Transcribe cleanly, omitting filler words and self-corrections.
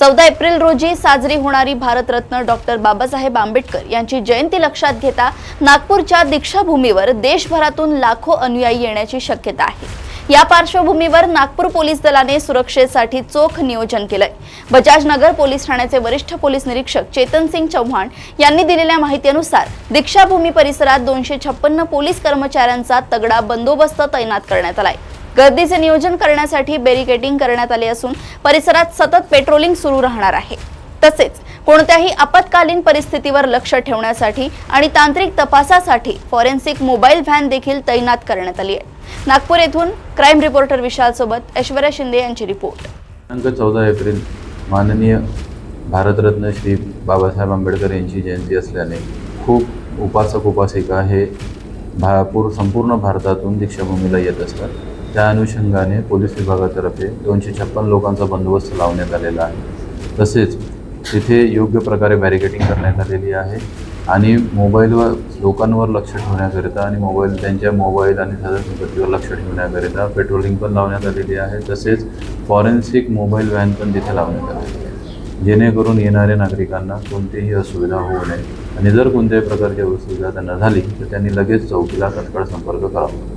14 April रोजी साजरी होणारी भारतरत्न डॉक्टर बाबासाहेब आंबेडकर यांची जयंती लक्षात घेता नागपूरच्या दीक्षाभूमीवर देशभरातून लाखो अनुयायी येण्याची शक्यता आहे। या पार्श्वभूमीवर नागपूर पोलीस दलाने सुरक्षेसाठी चोख नियोजन केलंय। बजाज नगर पोलीस ठाण्याचे वरिष्ठ पोलीस निरीक्षक चेतन सिंग चौहान यांनी दिलेल्या माहितीनुसार दीक्षाभूमी परिसरात 256 पोलीस कर्मचाऱ्यांचा तगडा बंदोबस्त तैनात करण्यात आलाय। गर्दीचे नियोजन करण्यासाठी बॅरिकेडिंग करण्यात आले असून परिसरात सतत पेट्रोलिंग सुरू राहणार आहे। तसेच कोणत्याही आपत्कालीन परिस्थितीवर लक्ष ठेवण्यासाठी आणि तांत्रिक तपासासाठी फॉरेन्सिक मोबाईल व्हॅन देखील तैनात करण्यात आली आहे। नागपूर येथून क्राइम रिपोर्टर विशाल सोबत ऐश्वर्या शिंदे यांची रिपोर्ट। दिनांक 14 एप्रिल माननीय भारतरत्न श्री बाबासाहेब आंबेडकर यांची जयंती असल्याने खूप उपासक उपासिका हे संपूर्ण भारतातून दीक्षाभूमीला येत असतात। त्या अनुषंगाने पोलीस विभागातर्फे 256 लोकांचा बंदोबस्त लावण्यात आलेला आहे। तसेच तिथे योग्य प्रकारे बॅरिकेडिंग करण्यात आलेली आहे आणि मोबाईलवर लोकांवर लक्ष ठेवण्याकरिता आणि त्यांच्या मोबाईल आणि साधन संपत्तीवर लक्ष ठेवण्याकरिता पेट्रोलिंग पण लावण्यात आलेली आहे। तसेच फॉरेन्सिक मोबाईल व्हॅन पण तिथे लावण्यात आलेली आहे, जेणेकरून येणाऱ्या नागरिकांना कोणतीही असुविधा होऊ नये आणि जर कोणत्याही प्रकारची असुविधा त्यांना झाली तर त्यांनी लगेच चौकीला तत्काळ संपर्क करावा।